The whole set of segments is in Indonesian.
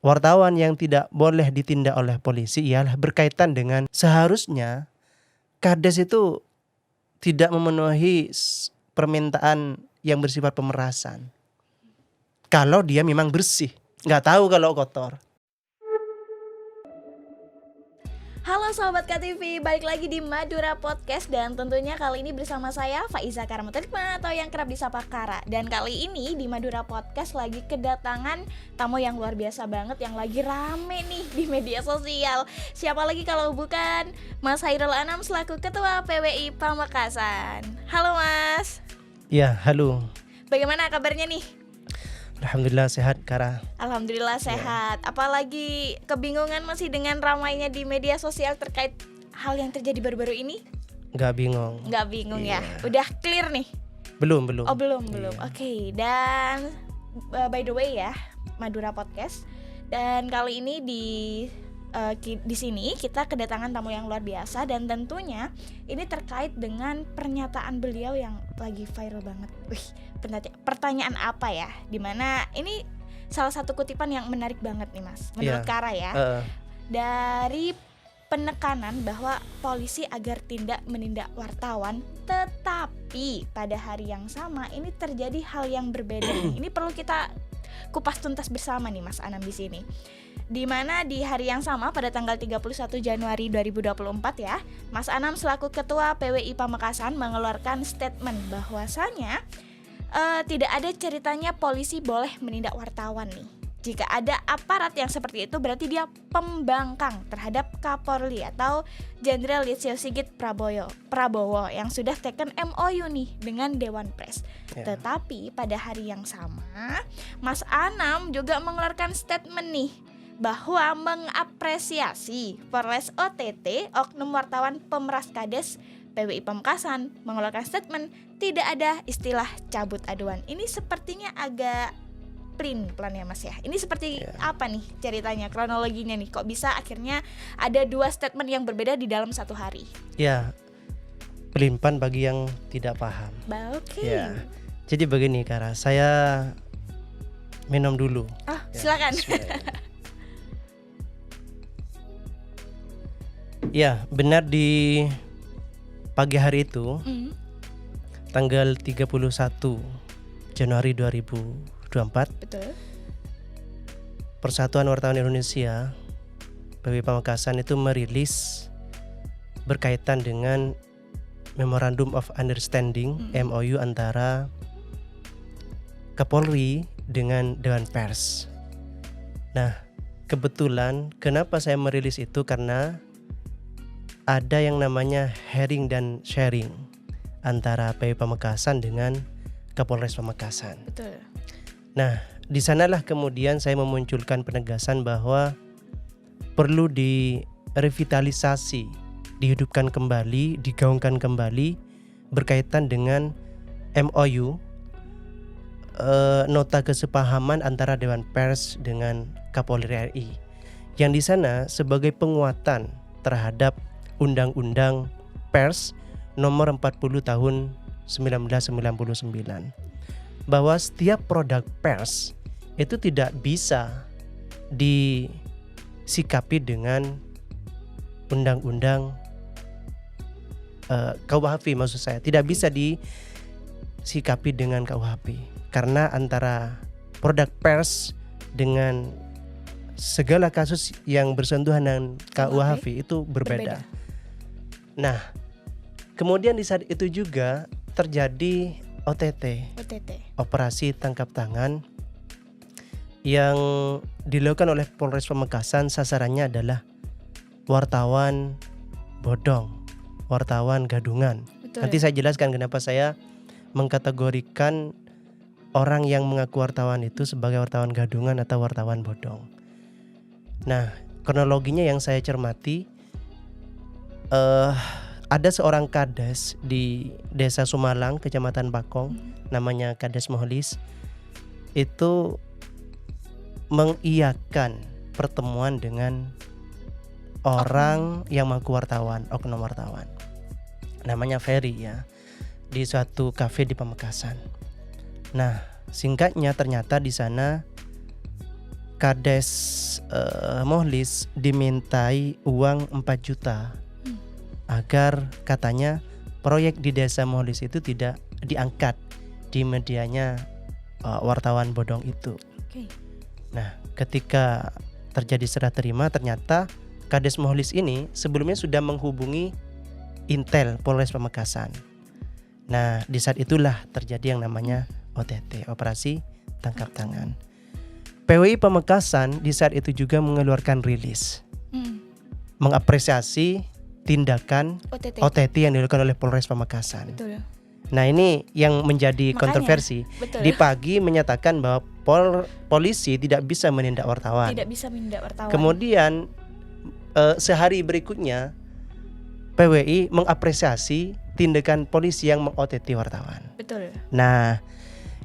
wartawan yang tidak boleh ditindak oleh polisi ialah berkaitan dengan seharusnya Kades itu tidak memenuhi permintaan yang bersifat pemerasan. Kalau dia memang bersih, nggak tahu kalau kotor. Halo Sobat KTV, balik lagi di Madura Podcast. Dan tentunya kali ini bersama saya Faiza Karamutarikma atau yang kerap disapa Kara. Dan kali ini di Madura Podcast lagi kedatangan tamu yang luar biasa banget, yang lagi rame nih di media sosial. Siapa lagi kalau bukan Mas Hairul Anam selaku Ketua PWI Pamekasan. Halo Mas. Ya, halo. Bagaimana kabarnya nih? Alhamdulillah sehat, Kara. Alhamdulillah sehat. Apalagi kebingungan masih dengan ramainya di media sosial terkait hal yang terjadi baru-baru ini? Nggak bingung. Nggak bingung ya? Udah clear nih? Belum. Oh belum. Oke. Dan by the way ya, Madura Podcast. Dan kali ini di sini kita kedatangan tamu yang luar biasa, dan tentunya ini terkait dengan pernyataan beliau yang lagi viral banget. Pertanyaan apa ya? Dimana ini salah satu kutipan yang menarik banget nih Mas, menurut Kara ya. Dari penekanan bahwa polisi agar tidak menindak wartawan, tetapi pada hari yang sama ini terjadi hal yang berbeda. Ini perlu kita kupas tuntas bersama nih Mas Anam di sini. Di mana di hari yang sama pada tanggal 31 Januari 2024 ya, Mas Anam selaku Ketua PWI Pamekasan mengeluarkan statement bahwasanya tidak ada ceritanya polisi boleh menindak wartawan nih. Jika ada aparat yang seperti itu berarti dia pembangkang terhadap Kapolri atau Jenderal Listio Sigit Prabowo yang sudah taken MOU nih dengan Dewan Pers. Tetapi pada hari yang sama Mas Anam juga mengeluarkan statement nih bahwa mengapresiasi Polres OTT oknum wartawan pemeras Kades PWI Pamekasan mengeluarkan statement tidak ada istilah cabut aduan. Ini sepertinya agak plan ya Mas ya. Ini seperti apa nih ceritanya, kronologinya nih, kok bisa akhirnya ada dua statement yang berbeda di dalam satu hari? Ya, pelimpan bagi yang tidak paham. Oke. Ya, jadi begini Kara, saya minum dulu. Silakan. Ya, benar di pagi hari itu, tanggal 31 Januari 2024, betul. Persatuan Wartawan Indonesia PWI Pamekasan itu merilis berkaitan dengan Memorandum of Understanding MOU antara Kapolri dengan Dewan Pers. Nah, kebetulan kenapa saya merilis itu karena ada yang namanya hearing dan sharing antara PWI Pamekasan dengan Kapolres Pamekasan. Betul. Nah, di sanalah kemudian saya memunculkan penegasan bahwa perlu direvitalisasi, dihidupkan kembali, digaungkan kembali berkaitan dengan MOU, nota kesepahaman antara Dewan Pers dengan Kapolri RI, yang di sana sebagai penguatan terhadap Undang-Undang Pers nomor 40 tahun 1999, bahwa setiap produk pers itu tidak bisa disikapi dengan undang-undang KUHP, maksud saya tidak bisa disikapi dengan KUHP, karena antara produk pers dengan segala kasus yang bersentuhan dengan KUHP itu berbeda. Nah, kemudian di saat itu juga terjadi OTT, operasi tangkap tangan, yang dilakukan oleh Polres Pamekasan. Sasarannya adalah wartawan bodong, wartawan gadungan. Betul. Nanti saya jelaskan kenapa saya mengkategorikan orang yang mengaku wartawan itu sebagai wartawan gadungan atau wartawan bodong. Nah, kronologinya yang saya cermati, ada seorang Kades di Desa Sumalang, Kecamatan Bakong, namanya Kades Mohlis, itu mengiyakan pertemuan dengan orang yang mengaku wartawan, oknum wartawan, namanya Ferry ya, di suatu kafe di Pamekasan. Nah, singkatnya ternyata di sana Kades Mohlis dimintai uang 4 juta agar katanya proyek di desa Mohlis itu tidak diangkat di medianya wartawan bodong itu. Oke. Nah, ketika terjadi serah terima, ternyata Kades Mohlis ini sebelumnya sudah menghubungi Intel Polres Pamekasan. Nah, di saat itulah terjadi yang namanya OTT, Operasi Tangkap Tangan. PWI Pamekasan di saat itu juga mengeluarkan rilis mengapresiasi tindakan OTT yang dilakukan oleh Polres Pamekasan. Betul. Nah, ini yang menjadi Makanya, kontroversi. betul. Di pagi menyatakan bahwa polisi tidak bisa menindak wartawan. Tidak bisa menindak wartawan. Kemudian sehari berikutnya PWI mengapresiasi tindakan polisi yang meng-OTT wartawan. Betul. Nah,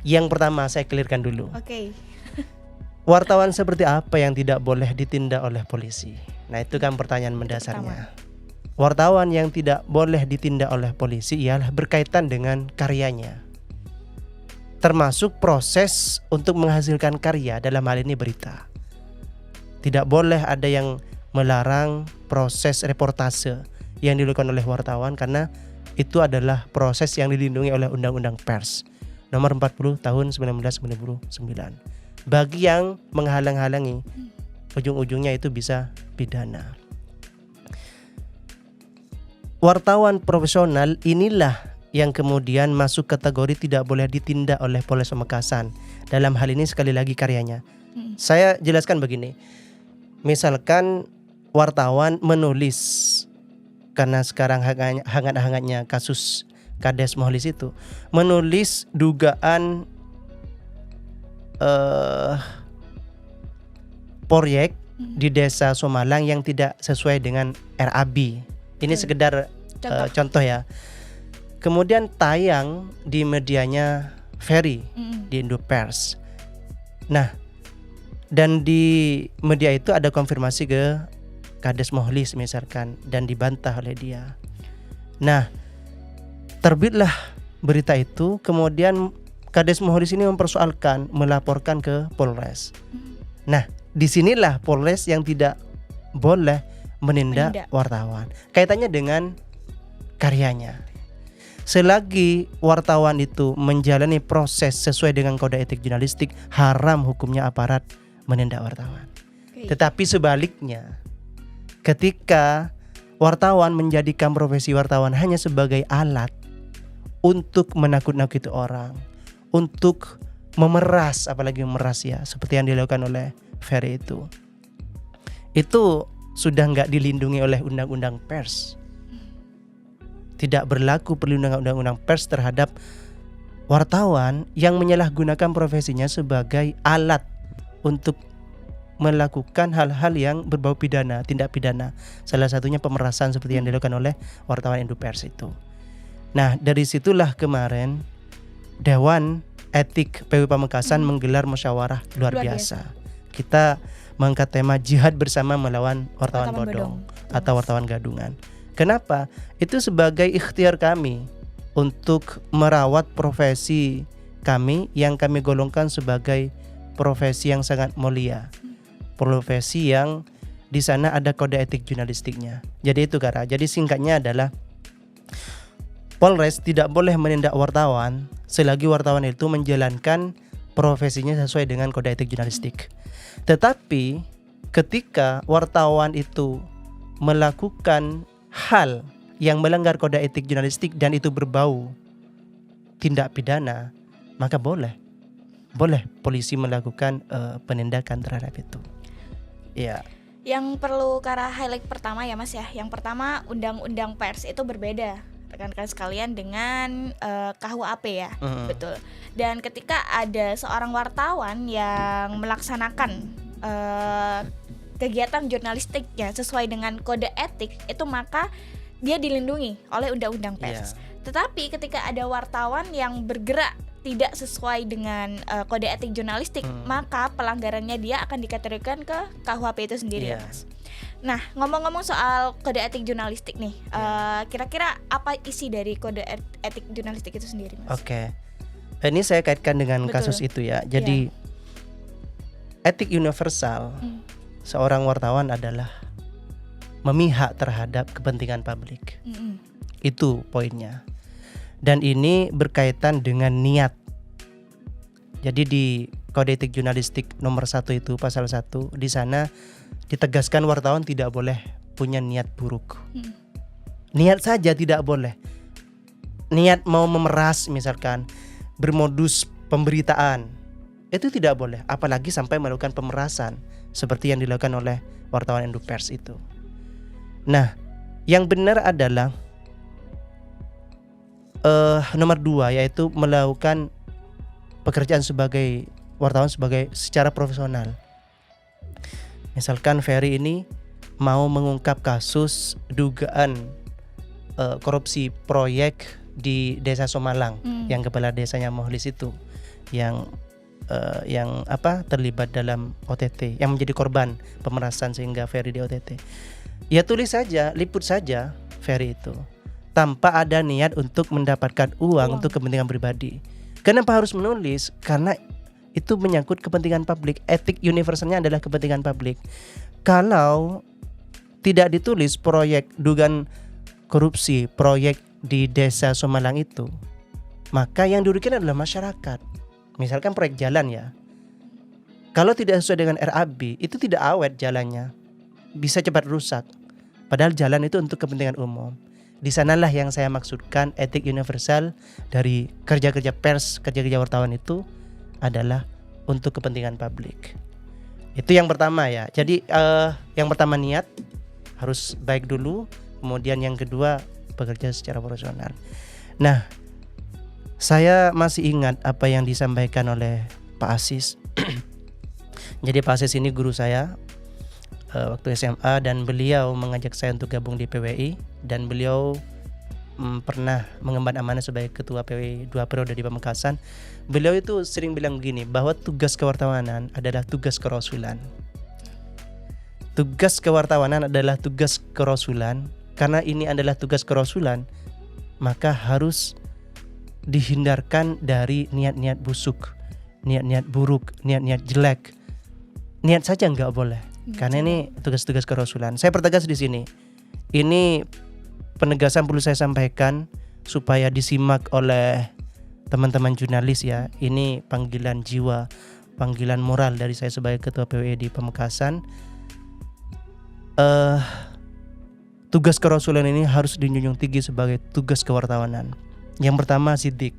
yang pertama saya clearkan dulu. Oke. Wartawan seperti apa yang tidak boleh ditindak oleh polisi? Nah, itu kan pertanyaan mendasarnya. Wartawan yang tidak boleh ditindak oleh polisi ialah berkaitan dengan karyanya. Termasuk proses untuk menghasilkan karya, dalam hal ini berita. Tidak boleh ada yang melarang proses reportase yang dilakukan oleh wartawan karena itu adalah proses yang dilindungi oleh Undang-Undang Pers nomor 40 tahun 1999. Bagi yang menghalang-halangi, ujung-ujungnya itu bisa pidana. Wartawan profesional inilah yang kemudian masuk kategori tidak boleh ditindak oleh Polres Pamekasan. Dalam hal ini sekali lagi karyanya. Saya jelaskan begini. Misalkan wartawan menulis, karena sekarang hangat-hangatnya kasus Kades Mohlis itu, menulis dugaan proyek di desa Somalang yang tidak sesuai dengan RAB. Ini sekedar contoh ya. Kemudian tayang di medianya Ferry di Indopers. Nah, dan di media itu ada konfirmasi ke Kades Mohlis misalkan, dan dibantah oleh dia. Nah, terbitlah berita itu, kemudian Kades Mohlis ini mempersoalkan, melaporkan ke Polres. Nah, disinilah Polres yang tidak boleh menindak wartawan. Kaitannya dengan karyanya. Selagi wartawan itu menjalani proses sesuai dengan kode etik jurnalistik, haram hukumnya aparat menindak wartawan. Tetapi sebaliknya, ketika wartawan menjadikan profesi wartawan hanya sebagai alat untuk menakut-nakuti orang, untuk memeras, apalagi memeras ya, seperti yang dilakukan oleh Ferry itu sudah nggak dilindungi oleh Undang-Undang Pers. Tidak berlaku perlindungan Undang-Undang Pers terhadap wartawan yang menyalahgunakan profesinya sebagai alat untuk melakukan hal-hal yang berbau pidana, tindak pidana. Salah satunya pemerasan seperti yang dilakukan oleh wartawan Indopers itu. Nah, dari situlah kemarin Dewan Etik PWI Pamekasan menggelar musyawarah luar biasa. Kita mengangkat tema jihad bersama melawan wartawan bodong atau wartawan gadungan. Kenapa? Itu sebagai ikhtiar kami untuk merawat profesi kami yang kami golongkan sebagai profesi yang sangat mulia. Profesi yang di sana ada kode etik jurnalistiknya. Jadi itu Kara. Jadi singkatnya adalah Polres tidak boleh menindak wartawan selagi wartawan itu menjalankan profesinya sesuai dengan kode etik jurnalistik. Tetapi ketika wartawan itu melakukan hal yang melanggar kode etik jurnalistik dan itu berbau tindak pidana, maka boleh polisi melakukan penindakan terhadap itu. Ya. Yang perlu Kara highlight pertama ya Mas ya. Yang pertama, Undang-Undang Pers itu berbeda rekan-rekan sekalian dengan KUHP ya. Betul. Dan ketika ada seorang wartawan yang melaksanakan kegiatan jurnalistiknya sesuai dengan kode etik, itu maka dia dilindungi oleh Undang-Undang Pers. Tetapi ketika ada wartawan yang bergerak tidak sesuai dengan kode etik jurnalistik, maka pelanggarannya dia akan dikategorikan ke KUHP itu sendiri, Mas. Nah, ngomong-ngomong soal kode etik jurnalistik nih, kira-kira apa isi dari kode etik jurnalistik itu sendiri, Mas? Oke. Ini saya kaitkan dengan kasus itu ya. Jadi etik universal seorang wartawan adalah memihak terhadap kepentingan publik. Itu poinnya. Dan ini berkaitan dengan niat. Jadi di Kode Etik Jurnalistik nomor 1 itu pasal 1, di sana ditegaskan wartawan tidak boleh punya niat buruk. Niat saja tidak boleh. Niat mau memeras misalkan, bermodus pemberitaan, itu tidak boleh, apalagi sampai melakukan pemerasan seperti yang dilakukan oleh wartawan Indopers itu. Nah, yang benar adalah nomor 2, yaitu melakukan pekerjaan sebagai wartawan secara profesional. Misalkan Ferry ini mau mengungkap kasus dugaan korupsi proyek di Desa Somalang, yang kepala desanya Mohlis itu yang terlibat dalam OTT, yang menjadi korban pemerasan sehingga Ferry di OTT. Ya tulis saja, liput saja Ferry itu tanpa ada niat untuk mendapatkan uang untuk kepentingan pribadi. Kenapa harus menulis? Karena itu menyangkut kepentingan publik. Etik universalnya adalah kepentingan publik. Kalau tidak ditulis proyek dugaan korupsi proyek di Desa Somalang itu, maka yang dirugikan adalah masyarakat. Misalkan proyek jalan ya, kalau tidak sesuai dengan RAB, itu tidak awet jalannya, bisa cepat rusak. Padahal jalan itu untuk kepentingan umum. Di sanalah yang saya maksudkan etik universal dari kerja-kerja pers, kerja-kerja wartawan itu adalah untuk kepentingan publik. Itu yang pertama ya. Jadi yang pertama niat harus baik dulu, kemudian yang kedua bekerja secara profesional. Nah, saya masih ingat apa yang disampaikan oleh Pak Asis. Jadi Pak Asis ini guru saya waktu SMA, dan beliau mengajak saya untuk gabung di PWI, dan beliau pernah mengemban amanah sebagai ketua PWI 2 periode di Pamekasan. Beliau itu sering bilang begini, bahwa tugas kewartawanan adalah tugas kerasulan. Tugas kewartawanan adalah tugas kerasulan. Karena ini adalah tugas kerasulan, maka harus dihindarkan dari niat-niat busuk, niat-niat buruk, niat-niat jelek. Niat saja nggak boleh, karena ini tugas-tugas kerasulan. Saya pertegas di sini. Ini penegasan perlu saya sampaikan supaya disimak oleh teman-teman jurnalis ya. Ini panggilan jiwa, panggilan moral dari saya sebagai ketua PWI di Pamekasan. Tugas kerasulan ini harus dijunjung tinggi sebagai tugas kewartawanan. Yang pertama sidik.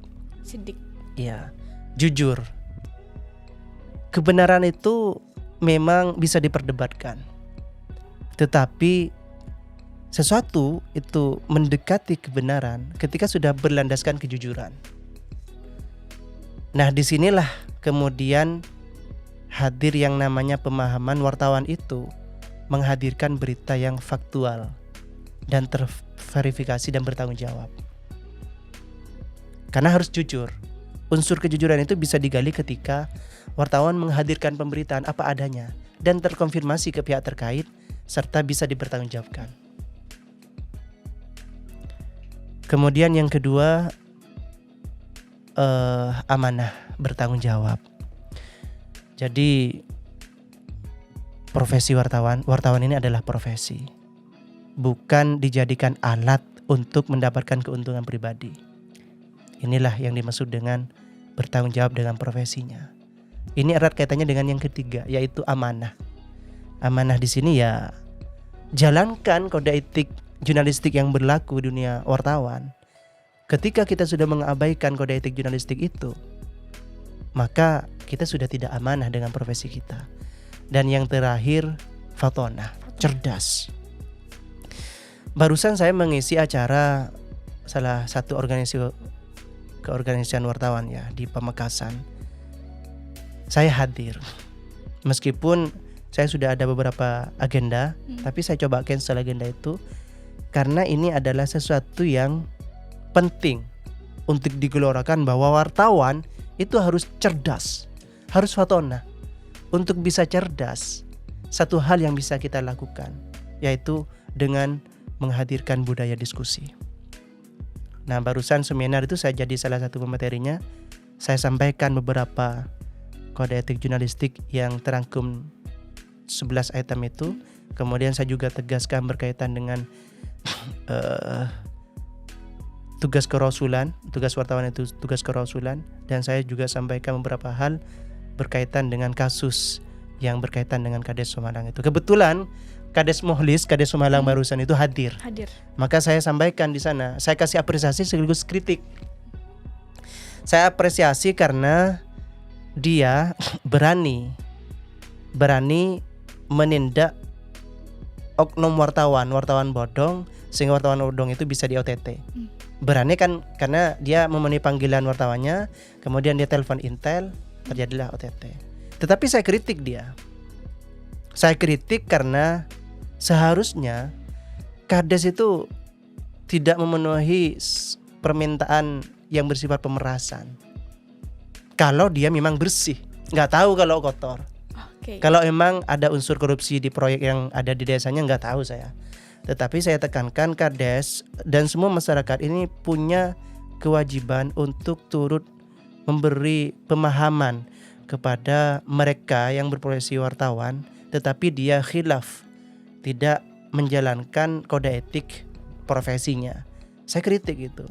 Ya, jujur. Kebenaran itu memang bisa diperdebatkan. Tetapi sesuatu itu mendekati kebenaran ketika sudah berlandaskan kejujuran. Nah, disinilah kemudian hadir yang namanya pemahaman wartawan itu menghadirkan berita yang faktual dan terverifikasi dan bertanggung jawab. Karena harus jujur. Unsur kejujuran itu bisa digali ketika wartawan menghadirkan pemberitaan apa adanya dan terkonfirmasi ke pihak terkait serta bisa dipertanggungjawabkan. Kemudian yang kedua, amanah, bertanggung jawab. Jadi profesi wartawan ini adalah profesi, bukan dijadikan alat untuk mendapatkan keuntungan pribadi. Inilah yang dimaksud dengan bertanggung jawab dengan profesinya. Ini erat kaitannya dengan yang ketiga, yaitu amanah. Amanah di sini ya jalankan kode etik jurnalistik yang berlaku di dunia wartawan. Ketika kita sudah mengabaikan kode etik jurnalistik itu, maka kita sudah tidak amanah dengan profesi kita. Dan yang terakhir, fatonah, cerdas. Barusan saya mengisi acara salah satu keorganisasian wartawan ya di Pamekasan. Saya hadir. Meskipun saya sudah ada beberapa agenda, tapi saya coba cancel agenda itu karena ini adalah sesuatu yang penting untuk digelorakan, bahwa wartawan itu harus cerdas, harus fatonah. Untuk bisa cerdas, satu hal yang bisa kita lakukan yaitu dengan menghadirkan budaya diskusi. Nah, barusan seminar itu saya jadi salah satu pematerinya. Saya sampaikan beberapa kode etik jurnalistik yang terangkum 11 item itu. Kemudian saya juga tegaskan berkaitan dengan tugas kerasulan, tugas wartawan itu tugas kerasulan, dan saya juga sampaikan beberapa hal berkaitan dengan kasus yang berkaitan dengan Kades Sumalang itu. Kebetulan Kades Mohlis, Kades Sumalang barusan itu hadir. Maka saya sampaikan di sana, saya kasih apresiasi sekaligus kritik. Saya apresiasi karena dia berani menindak oknum wartawan bodong, sehingga wartawan bodong itu bisa di OTT. Berani kan karena dia memenuhi panggilan wartawannya, kemudian dia telepon Intel, terjadilah OTT. Tetapi saya kritik dia. Saya kritik karena seharusnya Kades itu tidak memenuhi permintaan yang bersifat pemerasan. Kalau dia memang bersih, nggak tahu kalau kotor. Kalau emang ada unsur korupsi di proyek yang ada di desanya, nggak tahu saya. Tetapi saya tekankan Kades dan semua masyarakat ini punya kewajiban untuk turut memberi pemahaman kepada mereka yang berprofesi wartawan, tetapi dia khilaf, tidak menjalankan kode etik profesinya. Saya kritik itu.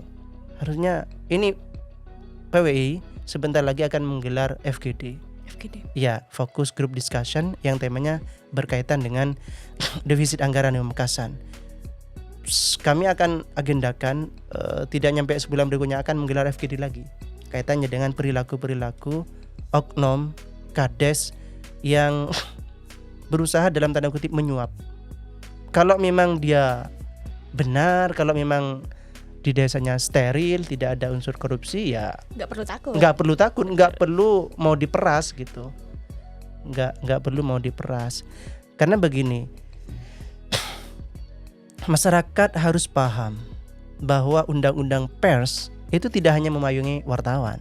Harusnya ini PWI sebentar lagi akan menggelar FGD. Ya, Focus Group Discussion yang temanya berkaitan dengan defisit anggaran dan pemangkasan. Kami akan agendakan tidak nyampe sebulan berikutnya akan menggelar FGD lagi kaitannya dengan perilaku-perilaku oknum Kades yang berusaha dalam tanda kutip menyuap. Kalau memang dia benar, kalau memang di desanya steril, tidak ada unsur korupsi, ya nggak perlu takut, nggak perlu mau diperas gitu, nggak perlu mau diperas. Karena begini, masyarakat harus paham bahwa undang-undang pers itu tidak hanya memayungi wartawan.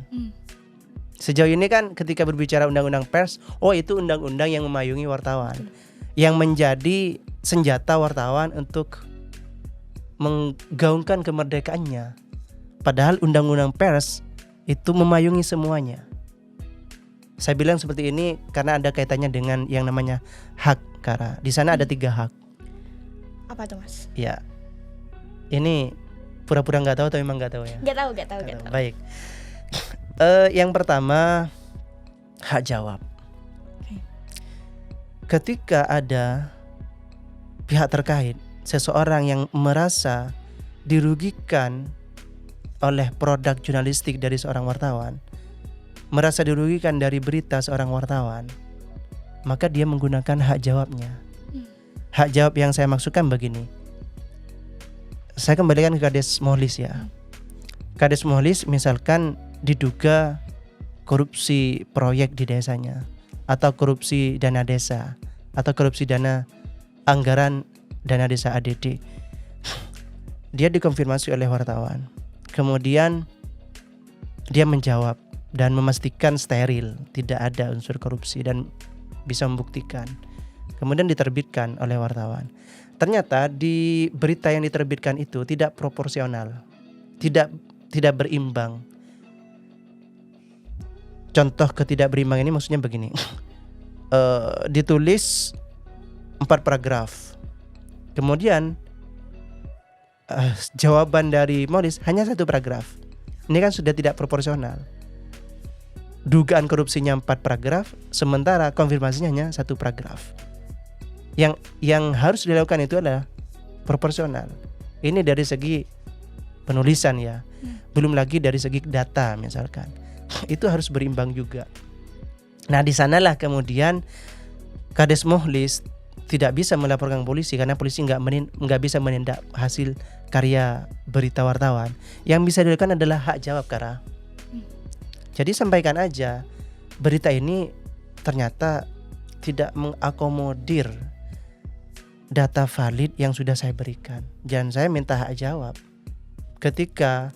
Sejauh ini kan ketika berbicara undang-undang pers, itu undang-undang yang memayungi wartawan, yang menjadi senjata wartawan untuk menggaungkan kemerdekaannya. Padahal undang-undang pers itu memayungi semuanya. Saya bilang seperti ini karena ada kaitannya dengan yang namanya hak, Kara. Di sana ada 3 hak. Apa tuh, Mas? Ya, ini pura-pura nggak tahu atau memang nggak tahu ya? Nggak tahu. Baik. Yang pertama, hak jawab. Ketika ada pihak terkait, seseorang yang merasa dirugikan oleh produk jurnalistik dari seorang wartawan, merasa dirugikan dari berita seorang wartawan, maka dia menggunakan hak jawabnya. Hak jawab yang saya maksudkan begini. Saya kembalikan ke Kades Mohlis ya. Kades Mohlis misalkan diduga korupsi proyek di desanya, atau korupsi dana desa, atau korupsi dana anggaran dana desa ADD. Dia dikonfirmasi oleh wartawan. Kemudian dia menjawab dan memastikan steril, tidak ada unsur korupsi dan bisa membuktikan. Kemudian diterbitkan oleh wartawan. Ternyata di berita yang diterbitkan itu tidak proporsional, tidak berimbang. Contoh ketidakberimbang ini maksudnya begini. Ditulis 4 paragraf. Kemudian jawaban dari Mohlis hanya 1 paragraf. Ini kan sudah tidak proporsional. Dugaan korupsinya 4 paragraf, sementara konfirmasinya hanya 1 paragraf. Yang harus dilakukan itu adalah proporsional. Ini dari segi penulisan ya. Belum lagi dari segi data misalkan. Itu harus berimbang juga. Nah, di sanalah kemudian Kades Mohlis tidak bisa melaporkan polisi karena polisi nggak bisa menindak hasil karya berita wartawan. Yang bisa dilakukan adalah hak jawab, Kara. Jadi sampaikan aja berita ini ternyata tidak mengakomodir data valid yang sudah saya berikan. Dan saya minta hak jawab. Ketika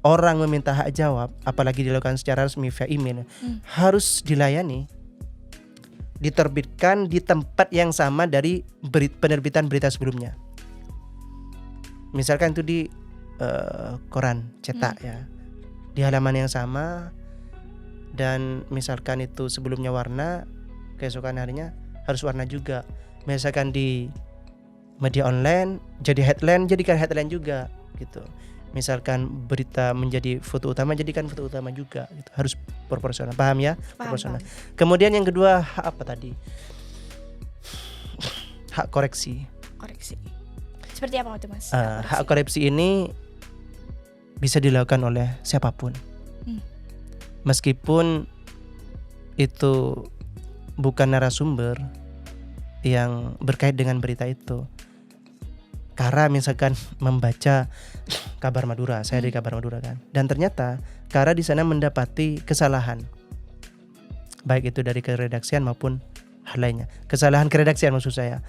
orang meminta hak jawab, apalagi dilakukan secara resmi via email, harus dilayani. Diterbitkan di tempat yang sama dari penerbitan berita sebelumnya. Misalkan itu di koran cetak ya, di halaman yang sama, dan misalkan itu sebelumnya warna, keesokan harinya harus warna juga. Misalkan di media online jadi headline, jadikan headline juga gitu. Misalkan berita menjadi foto utama, jadikan foto utama juga gitu. Harus proporsional, paham ya? Proporsional. Kemudian yang kedua, hak apa tadi? Hak koreksi. Seperti apa itu Mas? Hak koreksi ini bisa dilakukan oleh siapapun. Meskipun itu bukan narasumber yang berkait dengan berita itu. Kara misalkan membaca kabar Madura, saya dari kabar Madura kan, dan ternyata Kara di sana mendapati kesalahan, baik itu dari keredaksian maupun hal lainnya. Kesalahan keredaksian maksud saya,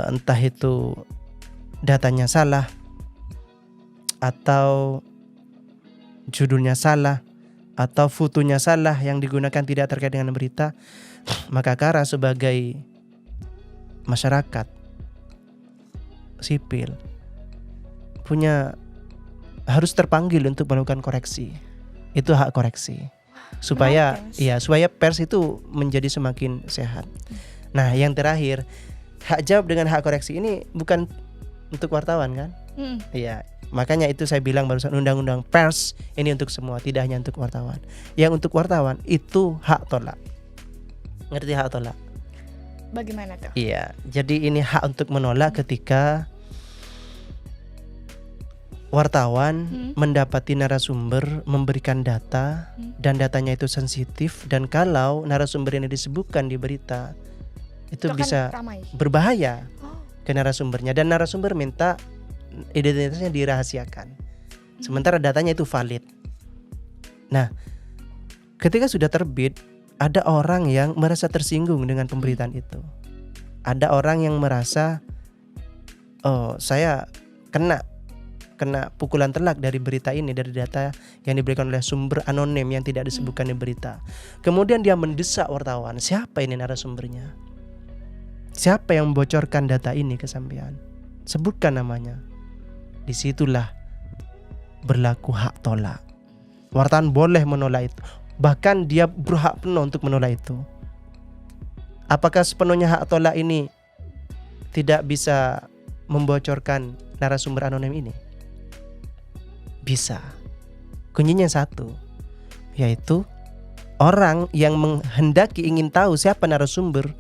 entah itu datanya salah atau judulnya salah atau fotonya salah yang digunakan tidak terkait dengan berita, maka Kara sebagai masyarakat sipil harus terpanggil untuk melakukan koreksi. Itu hak koreksi. Supaya pers itu menjadi semakin sehat. Nah, yang terakhir, hak jawab dengan hak koreksi ini bukan untuk wartawan kan? Iya. Makanya itu saya bilang barusan, undang-undang pers ini untuk semua, tidak hanya untuk wartawan. Yang untuk wartawan itu hak tolak. Ngerti hak tolak? Bagaimana tuh? Iya, jadi ini hak untuk menolak ketika wartawan mendapati narasumber memberikan data dan datanya itu sensitif, dan kalau narasumber yang disebutkan di berita itu bisa berbahaya ke narasumbernya, dan narasumber minta identitasnya dirahasiakan, sementara datanya itu valid. Nah, ketika sudah terbit, ada orang yang merasa tersinggung dengan pemberitaan itu. Ada orang yang merasa, oh saya kena pukulan telak dari berita ini, dari data yang diberikan oleh sumber anonim yang tidak disebutkan di berita. Kemudian dia mendesak wartawan, siapa ini narasumbernya? Siapa yang membocorkan data ini ke sampean? Sebutkan namanya. Disitulah berlaku hak tolak. Wartawan boleh menolak itu. Bahkan dia berhak penuh untuk menolak itu. Apakah sepenuhnya hak tolak ini tidak bisa membocorkan narasumber anonim ini? Bisa. Kuncinya satu, yaitu orang yang menghendaki ingin tahu siapa narasumber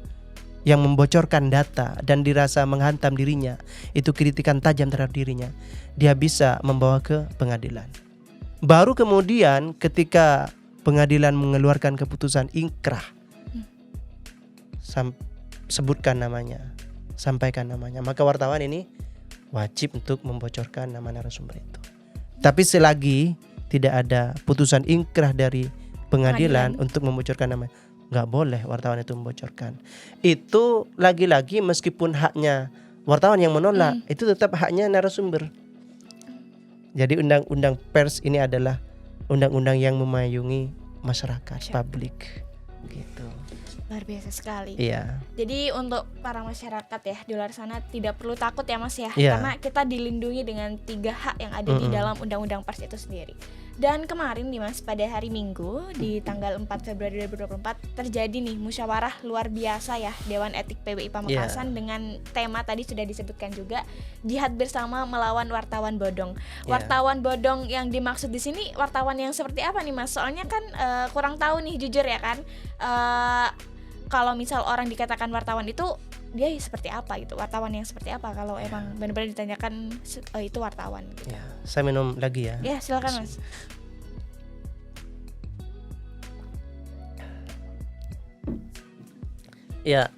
yang membocorkan data dan dirasa menghantam dirinya, itu kritikan tajam terhadap dirinya, dia bisa membawa ke pengadilan. Baru kemudian ketika pengadilan mengeluarkan keputusan ingkrah, sebutkan namanya, sampaikan namanya, maka wartawan ini wajib untuk membocorkan nama narasumber itu. Tapi selagi tidak ada putusan ingkrah dari pengadilan untuk membocorkan nama, nggak boleh wartawan itu membocorkan. Itu lagi-lagi meskipun haknya wartawan yang menolak, itu tetap haknya narasumber. Jadi undang-undang pers ini adalah undang-undang yang memayungi masyarakat, publik gitu. Luar biasa sekali. Iya. Jadi untuk para masyarakat ya di luar sana tidak perlu takut ya Mas ya, Iya. karena kita dilindungi dengan 3 hak yang ada di dalam undang-undang pers itu sendiri. Dan kemarin nih Mas, pada hari Minggu di tanggal 4 Februari 2024 terjadi nih musyawarah luar biasa ya Dewan Etik PBI Pamekasan dengan tema tadi sudah disebutkan juga, jihad bersama melawan wartawan bodong. Wartawan bodong yang dimaksud di sini wartawan yang seperti apa nih Mas? Soalnya kan kurang tahu nih jujur ya kan. Kalau misal orang dikatakan wartawan itu dia seperti apa gitu, wartawan yang seperti apa kalau emang benar-benar ditanyakan itu wartawan gitu. Ya, saya minum lagi ya. Ya silakan Mas. Ya,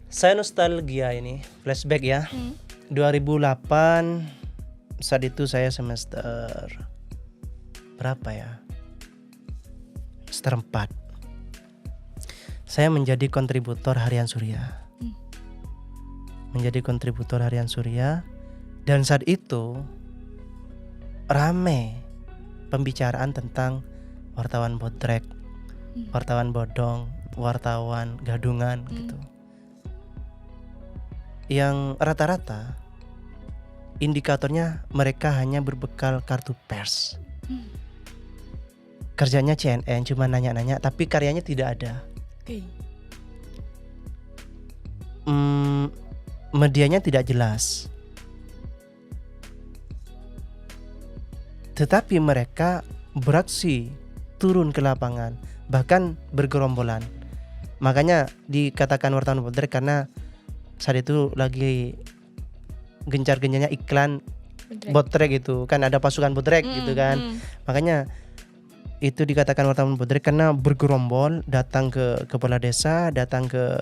saya nostalgia ini, flashback ya. 2008 saat itu saya semester berapa ya? Semester 4. Saya menjadi kontributor Harian Surya. Menjadi kontributor Harian Surya, dan saat itu rame pembicaraan tentang wartawan bodrek, wartawan bodong, wartawan gadungan gitu. Yang rata-rata indikatornya mereka hanya berbekal kartu pers. kerjanya CNN, cuma nanya-nanya, tapi karyanya tidak ada. Oke. Medianya tidak jelas. Tetapi mereka beraksi, turun ke lapangan, bahkan bergerombolan. Makanya dikatakan wartawan botrek karena saat itu lagi gencar-gencarnya iklan botrek gitu kan, ada pasukan botrek gitu kan. Makanya itu dikatakan wartawan botrek karena bergerombol datang ke kepala desa, datang ke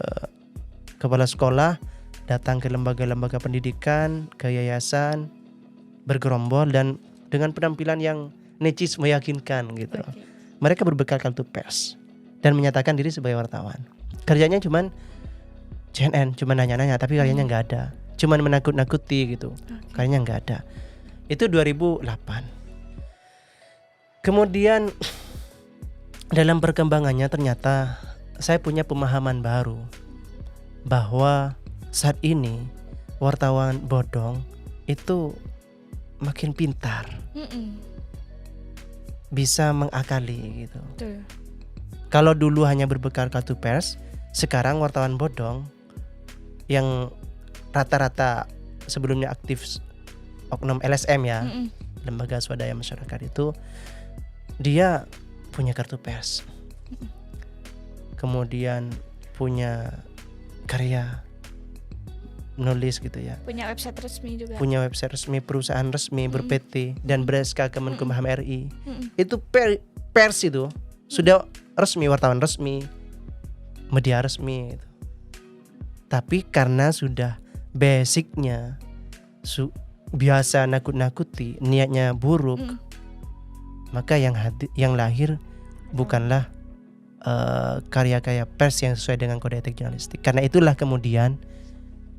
kepala sekolah, datang ke lembaga-lembaga pendidikan, ke yayasan, bergerombol dan dengan penampilan yang necis meyakinkan gitu. Oke. Mereka berbekal kartu pers dan menyatakan diri sebagai wartawan. Kerjanya cuman CNN, cuman nanya-nanya, tapi karyanya nggak ada. Cuman menakut-nakuti gitu. Karyanya nggak ada. Itu 2008. Kemudian dalam perkembangannya ternyata saya punya pemahaman baru bahwa saat ini wartawan bodong itu makin pintar, bisa mengakali gitu. Betul. Kalau dulu hanya berbekal kartu pers, sekarang wartawan bodong yang rata-rata sebelumnya aktif oknum LSM ya, lembaga swadaya masyarakat itu, dia punya kartu pers, kemudian punya karya nulis gitu ya, Punya website resmi juga. punya website resmi, perusahaan resmi ber-PT dan ber-SK Kemenkumham RI. Itu pers itu sudah resmi, wartawan resmi, media resmi gitu. Tapi karena sudah basicnya biasa nakut-nakuti, niatnya buruk, maka yang lahir bukanlah karya-karya pers yang sesuai dengan kode etik jurnalistik. Karena itulah kemudian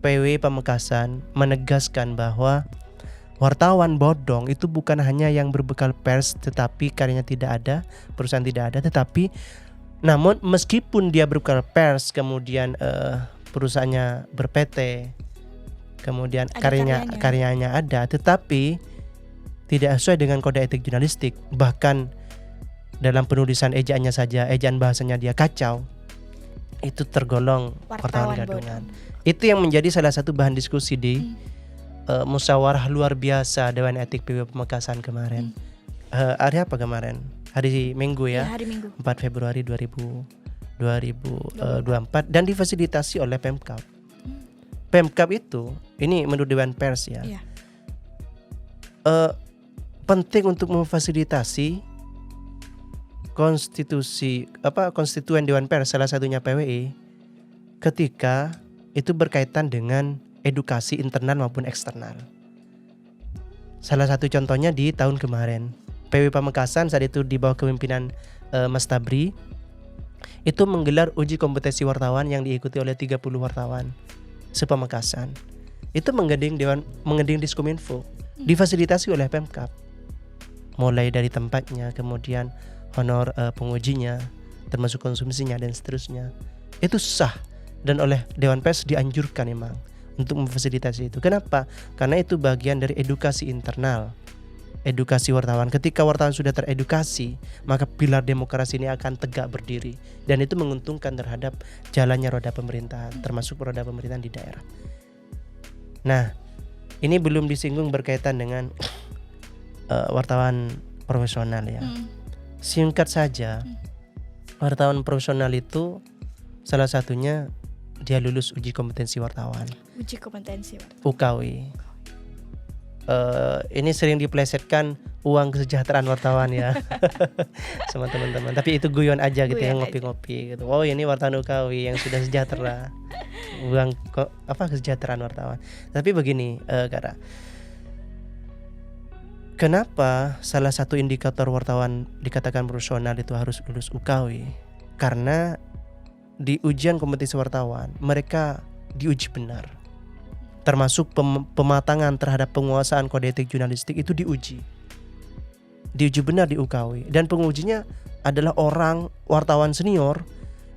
PW Pamekasan menegaskan bahwa wartawan bodong itu bukan hanya yang berbekal pers tetapi karyanya tidak ada, perusahaan tidak ada, tetapi namun meskipun dia berbekal pers kemudian perusahaannya ber-PT, kemudian karyanya ada, tetapi tidak sesuai dengan kode etik jurnalistik, bahkan dalam penulisan ejaannya saja, ejaan bahasanya dia kacau, itu tergolong wartawan gadungan. Itu yang menjadi salah satu bahan diskusi di musyawarah luar biasa Dewan Etik PW Pamekasan kemarin. Hari apa kemarin? Hari Minggu ya, hari Minggu. 4 Februari 2024 dan difasilitasi oleh Pemkab. Pemkab itu, ini menurut Dewan Pers ya, penting untuk memfasilitasi konstituen Dewan Pers, salah satunya PWI, ketika itu berkaitan dengan edukasi internal maupun eksternal. Salah satu contohnya di tahun kemarin, PW Pamekasan saat itu di bawah kepemimpinan Mas Tabri itu menggelar uji kompetensi wartawan yang diikuti oleh 30 wartawan se-Pamekasan. Itu menggandeng Diskominfo, difasilitasi oleh Pemkab. Mulai dari tempatnya, kemudian honor pengujinya, termasuk konsumsinya dan seterusnya. Itu sah dan oleh Dewan Pers dianjurkan memang untuk memfasilitasi itu. Kenapa? Karena itu bagian dari edukasi internal, edukasi wartawan. Ketika wartawan sudah teredukasi, maka pilar demokrasi ini akan tegak berdiri dan itu menguntungkan terhadap jalannya roda pemerintahan, termasuk roda pemerintahan di daerah. Nah, ini belum disinggung berkaitan dengan wartawan profesional ya. Singkat saja, wartawan profesional itu salah satunya dia lulus uji kompetensi wartawan. Uji kompetensi wartawan. UKW. Ini sering diplesetkan uang kesejahteraan wartawan ya sama teman-teman. Tapi itu guyon aja gitu ya, ngopi-ngopi gitu. Oh ini wartawan UKW yang sudah sejahtera. Uang kesejahteraan wartawan. Tapi begini, Kara. Kenapa salah satu indikator wartawan dikatakan profesional itu harus lulus UKW? Karena di ujian kompetensi wartawan mereka diuji benar, termasuk pematangan terhadap penguasaan kode etik jurnalistik itu diuji benar di UKW, dan pengujinya adalah orang wartawan senior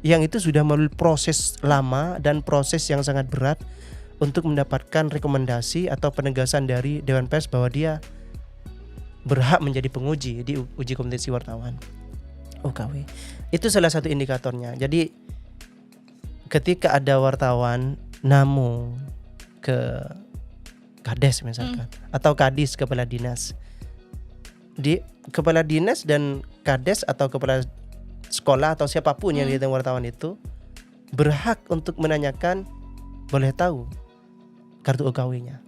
yang itu sudah melalui proses lama dan proses yang sangat berat untuk mendapatkan rekomendasi atau penegasan dari Dewan Pers bahwa dia berhak menjadi penguji di uji kompetensi wartawan. UKW. Itu salah satu indikatornya. Jadi ketika ada wartawan namu ke Kades misalkan atau Kadis, kepala dinas, di kepala dinas dan Kades atau kepala sekolah atau siapapun yang dihitung wartawan itu berhak untuk menanyakan, boleh tahu kartu UKW-nya.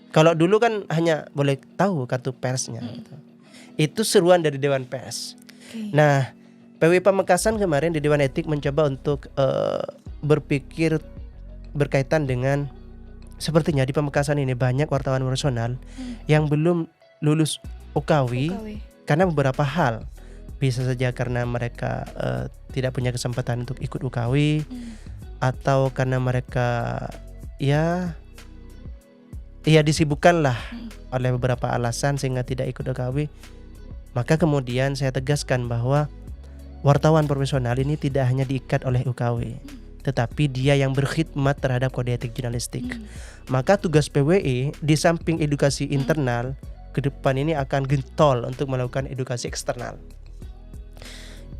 Kalau dulu kan hanya boleh tahu kartu persnya gitu. Itu seruan dari Dewan Pers. Nah, PW Pamekasan kemarin di Dewan Etik mencoba untuk berpikir berkaitan dengan sepertinya di Pamekasan ini banyak wartawan profesional yang belum lulus UKW karena beberapa hal. Bisa saja karena mereka tidak punya kesempatan untuk ikut UKW, atau karena mereka ya disibukkan lah oleh beberapa alasan sehingga tidak ikut UKW. Maka kemudian saya tegaskan bahwa wartawan profesional ini tidak hanya diikat oleh UKW, tetapi dia yang berkhidmat terhadap kode etik jurnalistik. Maka tugas PWE di samping edukasi internal, ke depan ini akan gentol untuk melakukan edukasi eksternal.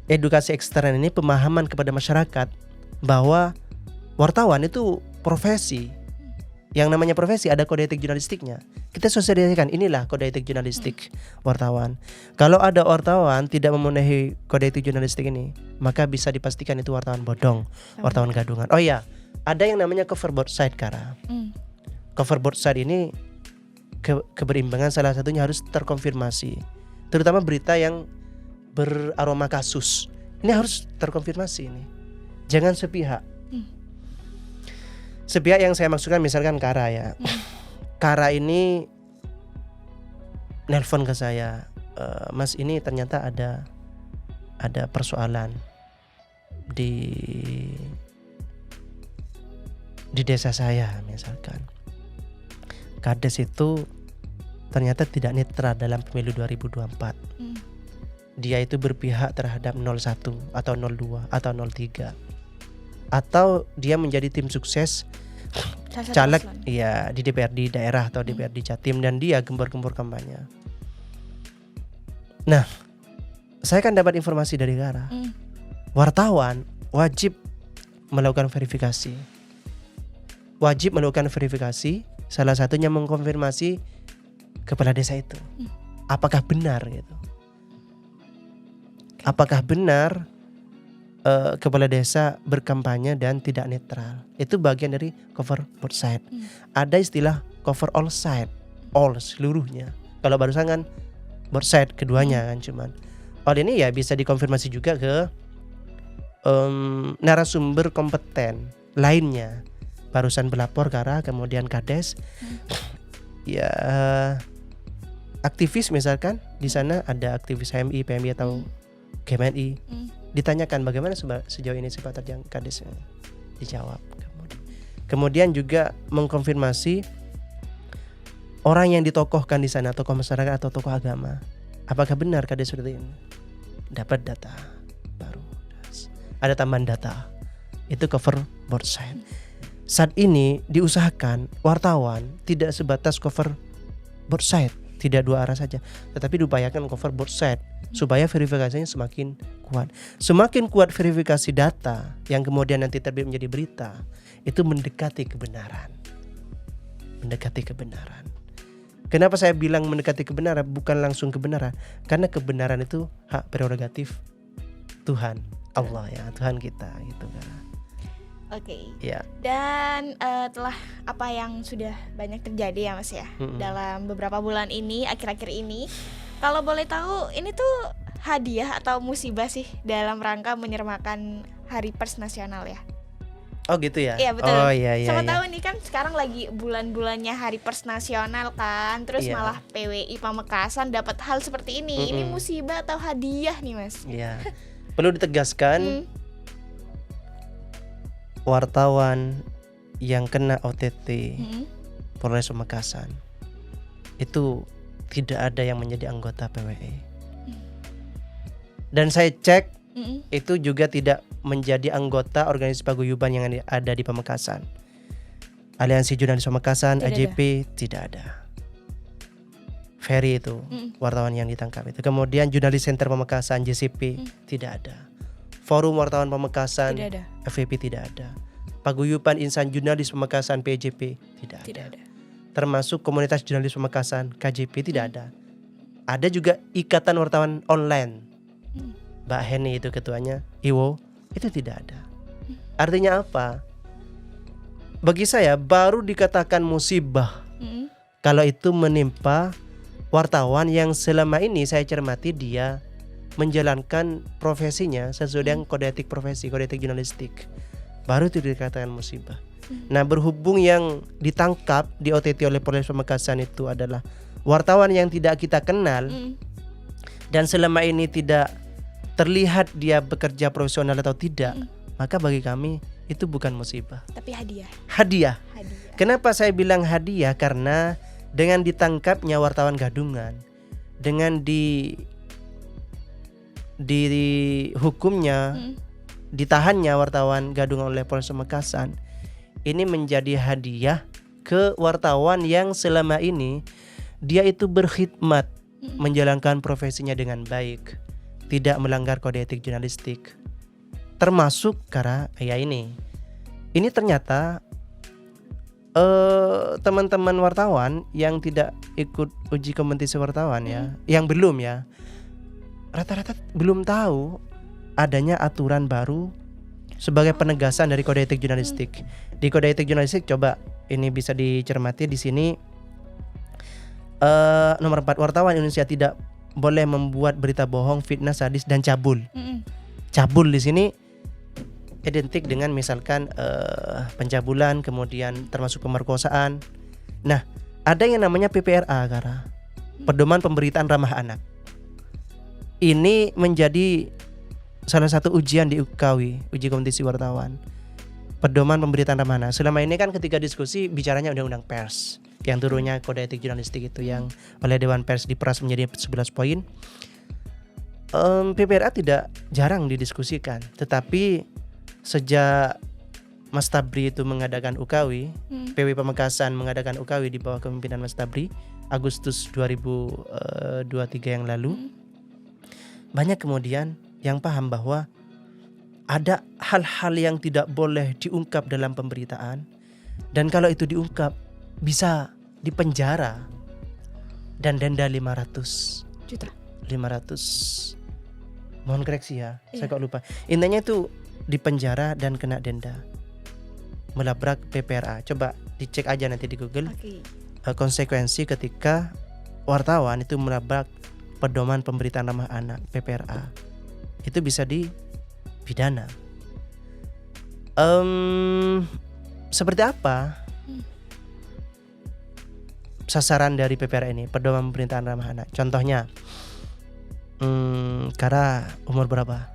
Edukasi eksternal ini pemahaman kepada masyarakat bahwa wartawan itu profesi. Yang namanya profesi ada kode etik jurnalistiknya. Kita sosialisasikan, inilah kode etik jurnalistik wartawan. Kalau ada wartawan tidak memenuhi kode etik jurnalistik ini, maka bisa dipastikan itu wartawan bodong, wartawan gadungan. Oh ya, ada yang namanya cover both side, Kara. Cover both side ini keberimbangan salah satunya harus terkonfirmasi. Terutama berita yang beraroma kasus. Ini harus terkonfirmasi ini. Jangan sepihak. Sepihak yang saya maksudkan misalkan Kara ya. Kara ini nelpon ke saya, Mas, ini ternyata ada persoalan di desa saya misalkan. Kades itu ternyata tidak netral dalam pemilu 2024. Dia itu berpihak terhadap 01 atau 02 atau 03. Atau dia menjadi tim sukses caleg ya di DPRD daerah atau DPRD Jatim dan dia gembor-gembor kampanye. Nah, saya kan dapat informasi dari Kara. Wartawan wajib melakukan verifikasi. Wajib melakukan verifikasi, salah satunya mengkonfirmasi kepala desa itu. Apakah benar gitu? Apakah benar kepala desa berkampanye dan tidak netral? Itu bagian dari cover both side. Ada istilah cover all side, all seluruhnya. Kalau barusan kan both side keduanya kan cuman. All ini ya bisa dikonfirmasi juga ke narasumber kompeten lainnya. Barusan pelapor Kara, kemudian Kades, ya aktivis misalkan di sana ada aktivis HMI, PMI atau GMNI. Ditanyakan bagaimana sejauh ini sepak terjang Kades, dijawab. Kemudian juga mengkonfirmasi orang yang ditokohkan di sana, tokoh masyarakat atau tokoh agama. Apakah benar Kades seperti ini? Dapat data baru. Ada tambahan data. Itu cover both side. Saat ini diusahakan wartawan tidak sebatas cover both side, tidak dua arah saja, tetapi diupayakan cover both side supaya verifikasinya semakin kuat. Semakin kuat verifikasi data yang kemudian nanti terbit menjadi berita, itu mendekati kebenaran. Mendekati kebenaran. Kenapa saya bilang mendekati kebenaran, bukan langsung kebenaran? Karena kebenaran itu hak prerogatif Tuhan, Allah ya, Tuhan kita gitu kan. Oke. Ya. Dan telah apa yang sudah banyak terjadi ya Mas ya dalam beberapa bulan ini, akhir-akhir ini. Kalau boleh tahu, ini tuh hadiah atau musibah sih dalam rangka menyermakan Hari Pers Nasional ya? Oh gitu ya? Iya betul. Oh iya. Siapa tahu ini kan sekarang lagi bulan-bulannya Hari Pers Nasional kan, terus malah PWI Pamekasan dapat hal seperti ini. Ini musibah atau hadiah nih Mas? Iya. Perlu ditegaskan. Wartawan yang kena OTT Polres Pamekasan itu tidak ada yang menjadi anggota PWE. Dan saya cek itu juga tidak menjadi anggota organisasi paguyuban yang ada di Pamekasan. Aliansi Jurnalis Pamekasan, AJP tidak ada. Ferry itu wartawan yang ditangkap itu. Kemudian Jurnalis Center Pamekasan JCP tidak ada. Forum Wartawan Pamekasan Tidak ada. FVP tidak ada. Paguyuban Insan Jurnalis Pamekasan PJP tidak ada. Termasuk Komunitas Jurnalis Pamekasan KJP tidak ada. Ada juga Ikatan Wartawan Online. Mbak Heni itu ketuanya, Iwo, itu tidak ada. Artinya apa? Bagi saya baru dikatakan musibah kalau itu menimpa wartawan yang selama ini saya cermati dia menjalankan profesinya sesuai dengan kode etik profesi, kode etik jurnalistik. Baru itu dikatakan musibah. Nah, berhubung yang ditangkap di OTT oleh Polres Pamekasan itu adalah wartawan yang tidak kita kenal dan selama ini tidak terlihat dia bekerja profesional atau tidak, maka bagi kami itu bukan musibah, tapi hadiah. Hadiah. Kenapa saya bilang hadiah? Karena dengan ditangkapnya wartawan gadungan, dengan dihukumnya, ditahannya wartawan gadungan oleh Polres Pamekasan, ini menjadi hadiah ke wartawan yang selama ini dia itu berkhidmat, menjalankan profesinya dengan baik, tidak melanggar kode etik jurnalistik. Termasuk karena ini ternyata teman-teman wartawan yang tidak ikut uji kompetensi wartawan ya, yang belum ya, rata-rata belum tahu adanya aturan baru sebagai penegasan dari kode etik jurnalistik. Di kode etik jurnalistik coba ini bisa dicermati di sini, nomor 4, wartawan Indonesia tidak boleh membuat berita bohong, fitnah, sadis dan cabul. Cabul di sini identik dengan misalkan pencabulan, kemudian termasuk pemerkosaan. Nah, ada yang namanya PPRA, Kara, Pedoman Pemberitaan Ramah Anak. Ini menjadi salah satu ujian di UKW, uji kompetensi wartawan. Pedoman Pemberitaan Ramah Anak. Selama ini kan ketika diskusi bicaranya undang-undang pers, yang turunnya kode etik jurnalistik itu yang oleh Dewan Pers diperas menjadi 11 poin. PPRA tidak jarang didiskusikan, tetapi sejak Mas Tabri itu mengadakan UKW, PW Pamekasan mengadakan UKW di bawah kepemimpinan Mas Tabri Agustus 2023 yang lalu, banyak kemudian yang paham bahwa ada hal-hal yang tidak boleh diungkap dalam pemberitaan, dan kalau itu diungkap bisa dipenjara dan denda 500 juta. Mohon koreksi ya, saya kok lupa. Intinya itu dipenjara dan kena denda, melabrak PPRA. Coba dicek aja nanti di Google. Konsekuensi ketika wartawan itu melabrak Pedoman Pemberitaan Ramah Anak PPRA, itu bisa dipidana. Seperti apa sasaran dari PPRA ini, Pedoman Pemberitaan Ramah Anak? Contohnya, Kara umur berapa?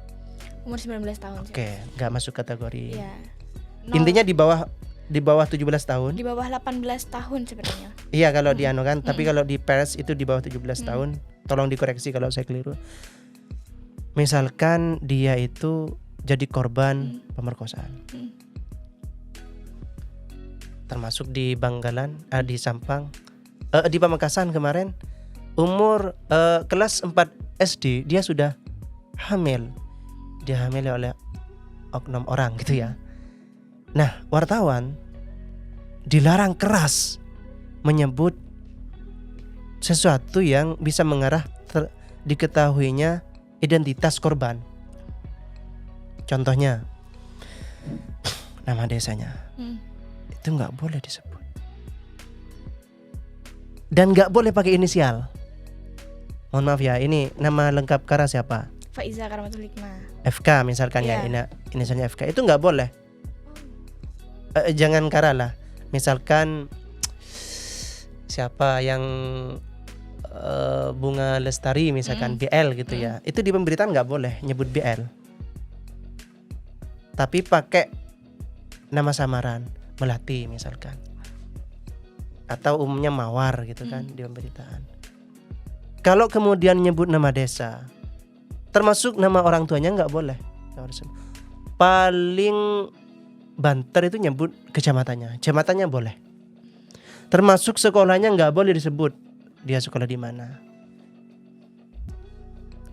Umur 19 tahun. Oke, nggak masuk kategori. Iya. Intinya di bawah 17 tahun. Di bawah 18 tahun sebenarnya. Iya kalau di anu kan, tapi kalau di pers itu di bawah 17 tahun. Tolong dikoreksi kalau saya keliru. Misalkan dia itu jadi korban pemerkosaan. Termasuk di Banggalan, di Sampang, di Pamekasan kemarin, umur kelas 4 SD dia sudah hamil. Dia hamil oleh oknum orang gitu ya. Nah, wartawan dilarang keras menyebut sesuatu yang bisa mengarah diketahuinya identitas korban. Contohnya nama desanya, itu nggak boleh disebut, dan nggak boleh pakai inisial. Mohon maaf ya, ini nama lengkap Kara siapa? Faiza Karamatul Hikmah. FK misalkan ya, inisialnya FK, itu nggak boleh. Jangan Kara lah, misalkan siapa yang Bunga Lestari misalkan, BL gitu ya, itu di pemberitaan nggak boleh nyebut BL, tapi pakai nama samaran, Melati misalkan, atau umumnya Mawar gitu kan di pemberitaan. Kalau kemudian nyebut nama desa, termasuk nama orang tuanya nggak boleh. Paling banter itu nyebut kecamatannya boleh. Termasuk sekolahnya nggak boleh disebut. dia sekolah di mana.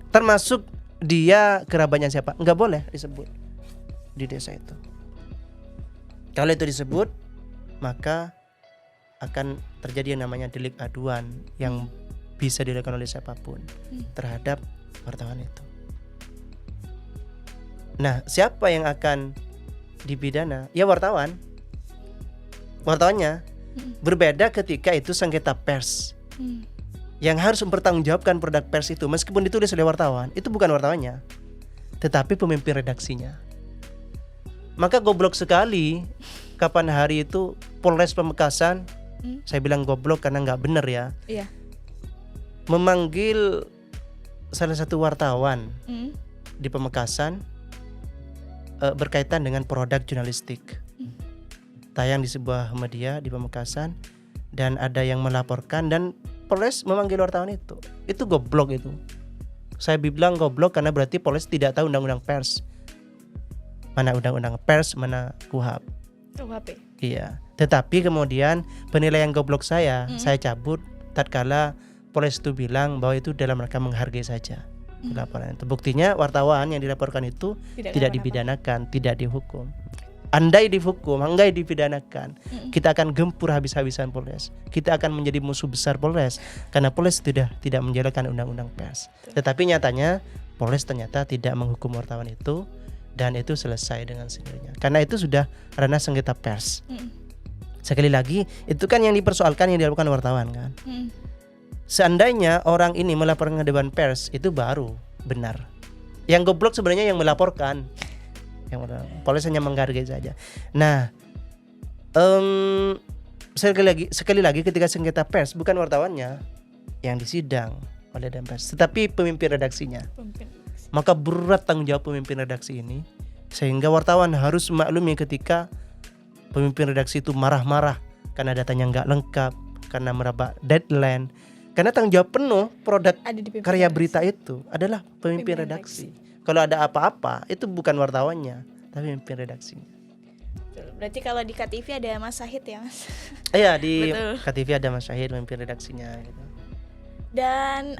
Termasuk dia kerabatnya siapa, nggak boleh disebut di desa itu. Kalau itu disebut, maka akan terjadi yang namanya delik aduan yang bisa dilakukan oleh siapapun terhadap wartawan itu. Nah, siapa yang akan dipidana? Ya wartawan. Wartawannya. Berbeda ketika itu sengketa pers. Yang harus mempertanggungjawabkan produk pers itu, meskipun ditulis oleh wartawan, itu bukan wartawannya, tetapi pemimpin redaksinya. Maka goblok sekali kapan hari itu Polres Pamekasan, saya bilang goblok karena nggak benar ya, memanggil salah satu wartawan di Pamekasan berkaitan dengan produk jurnalistik, tayang di sebuah media di Pamekasan, dan ada yang melaporkan dan Polres memanggil wartawan itu goblok itu. Saya bilang goblok karena berarti Polres tidak tahu undang-undang pers. Mana undang-undang pers, mana KUHP. Iya. Tetapi kemudian penilaian goblok saya cabut tatkala Polres itu bilang bahwa itu dalam rangka menghargai saja laporan itu. Buktinya wartawan yang dilaporkan itu tidak dipidanakan, tidak dihukum. Andai dihukum, andai dipidanakan, kita akan gempur habis-habisan Polres. Kita akan menjadi musuh besar Polres karena Polres sudah tidak menjalankan undang-undang pers. Tetapi nyatanya Polres ternyata tidak menghukum wartawan itu dan itu selesai dengan sendirinya. Karena itu sudah ranah sengketa pers. Sekali lagi, itu kan yang dipersoalkan yang dilakukan wartawan kan. Seandainya orang ini melaporkan ke Dewan Pers, itu baru benar. Yang goblok sebenarnya yang melaporkan. Yang Polres hanya menghargai saja. Nah, sekali lagi ketika sengketa pers bukan wartawannya yang disidang oleh Dewan Pers, tetapi pemimpin redaksinya. Maka berat tanggung jawab pemimpin redaksi ini, sehingga wartawan harus maklumi ketika pemimpin redaksi itu marah-marah karena datanya nggak lengkap, karena meraba deadline, karena tanggung jawab penuh produk karya berita itu adalah pemimpin redaksi. Kalau ada apa-apa itu bukan wartawannya, tapi pemimpin redaksinya. Berarti kalau di KTV ada Mas Syahid ya Mas? Iya, di KTV ada Mas Syahid pemimpin redaksinya gitu. Dan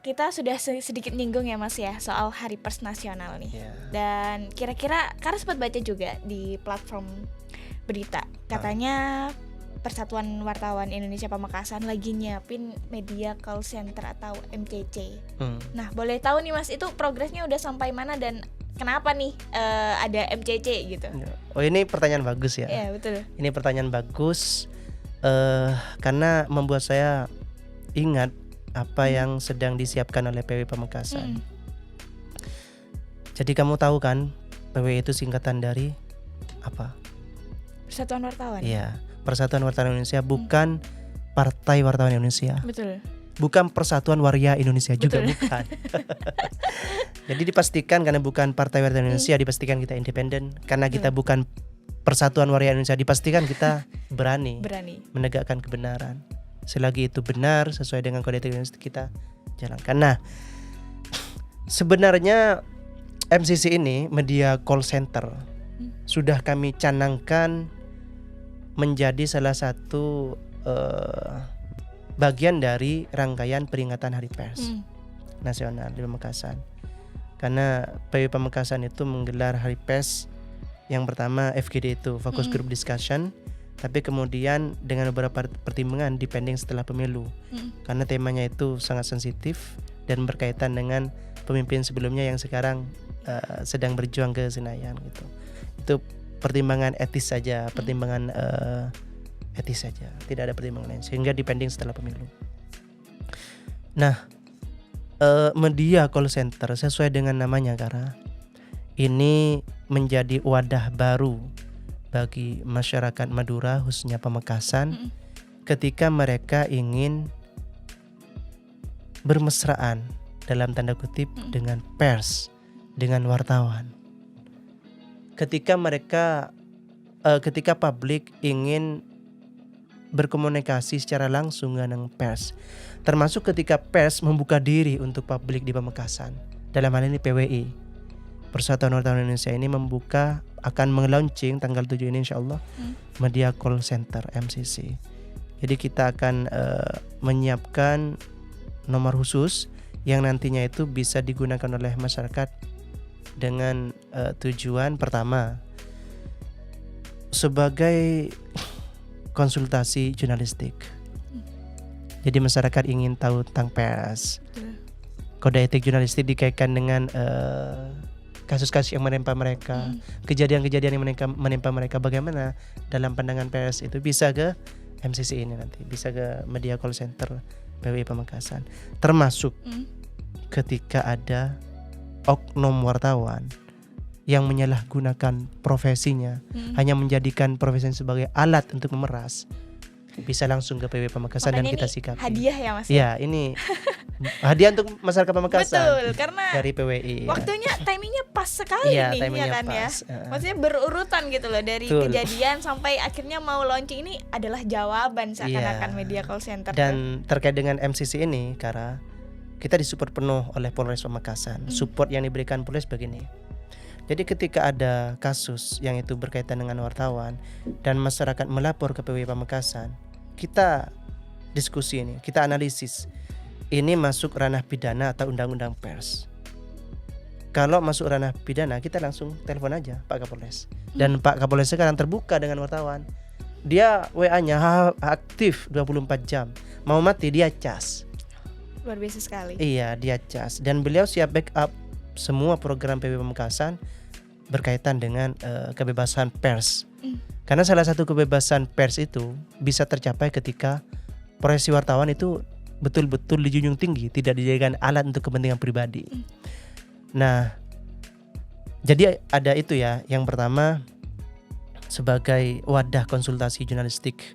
kita sudah sedikit nyinggung ya Mas ya soal Hari Pers Nasional nih. Dan kira-kira karena sempat baca juga di platform berita, katanya Persatuan Wartawan Indonesia Pamekasan lagi nyiapin media call center atau MCC. Nah, boleh tahu nih Mas, itu progresnya udah sampai mana dan kenapa nih ada MCC gitu? Oh, ini pertanyaan bagus ya. Iya, betul. Ini pertanyaan bagus karena membuat saya ingat apa yang sedang disiapkan oleh PW Pamekasan. Jadi kamu tahu kan PW itu singkatan dari apa? Persatuan Wartawan. Iya. Persatuan Wartawan Indonesia, bukan Partai Wartawan Indonesia. Betul. Bukan Persatuan Waria Indonesia juga bukan. Jadi dipastikan karena bukan Partai Wartawan Indonesia, dipastikan kita independen. Karena kita bukan Persatuan Waria Indonesia, dipastikan kita berani menegakkan kebenaran. Selagi itu benar sesuai dengan kode etik Indonesia, kita jalankan. Nah, sebenarnya MCC ini media call center sudah kami canangkan menjadi salah satu bagian dari rangkaian peringatan Hari Pers Nasional di Pamekasan. Karena PW Pamekasan itu menggelar Hari Pers yang pertama FGD itu Focus Group Discussion, tapi kemudian dengan beberapa pertimbangan dipending setelah pemilu. Karena temanya itu sangat sensitif dan berkaitan dengan pemimpin sebelumnya yang sekarang sedang berjuang ke Senayan gitu. Itu pertimbangan etis saja, pertimbangan etis saja, tidak ada pertimbangan lain, sehingga dipending setelah pemilu. Nah, media call center sesuai dengan namanya, karena ini menjadi wadah baru bagi masyarakat Madura, khususnya Pamekasan, ketika mereka ingin bermesraan dalam tanda kutip dengan pers, dengan wartawan. Ketika publik ingin berkomunikasi secara langsung dengan pers, termasuk ketika pers membuka diri untuk publik di Pamekasan, dalam hal ini PWI, Persatuan Wartawan Indonesia ini akan melaunching tanggal 7 ini insyaallah media call center MCC. Jadi kita akan menyiapkan nomor khusus yang nantinya itu bisa digunakan oleh masyarakat dengan tujuan pertama sebagai konsultasi jurnalistik. Jadi masyarakat ingin tahu tentang pers. Kode etik jurnalistik dikaitkan dengan kasus-kasus yang menimpa mereka, kejadian-kejadian yang menimpa mereka, bagaimana dalam pandangan pers itu, bisa ke MCC ini nanti, bisa ke Media Call Center PWI Pamekasan. Termasuk ketika ada oknum wartawan yang menyalahgunakan profesinya, hanya menjadikan profesinya sebagai alat untuk memeras, bisa langsung ke PWI Pamekasan. Makanya dan kita ini sikapi. Hadiah ya Mas? Ya, ini hadiah untuk masyarakat Pamekasan. Betul, karena dari PWI. waktunya timingnya pas sekali Iya, nih ya timingnya kan ya. pas. Maksudnya berurutan gitu loh, dari Betul. kejadian sampai akhirnya mau launching, ini adalah jawaban seakan-akan Iya. Media Call Center. Dan terkait dengan MCC ini, Kara, kita disupport penuh oleh Polres Pamekasan. Support yang diberikan Polres begini. Jadi ketika ada kasus yang itu berkaitan dengan wartawan dan masyarakat melapor ke PWI Pamekasan, kita diskusi ini, kita analisis. Ini masuk ranah pidana atau undang-undang pers. Kalau masuk ranah pidana, kita langsung telepon aja Pak Kapolres. Dan Pak Kapolres sekarang terbuka dengan wartawan. Dia WA-nya aktif 24 jam. Mau mati dia cas. Luar biasa sekali. Iya, dia cas. Dan beliau siap backup semua program PWI Pamekasan berkaitan dengan kebebasan pers. Karena salah satu kebebasan pers itu bisa tercapai ketika profesi wartawan itu betul-betul dijunjung tinggi, tidak dijadikan alat untuk kepentingan pribadi. Nah, jadi ada itu ya. Yang pertama, sebagai wadah konsultasi jurnalistik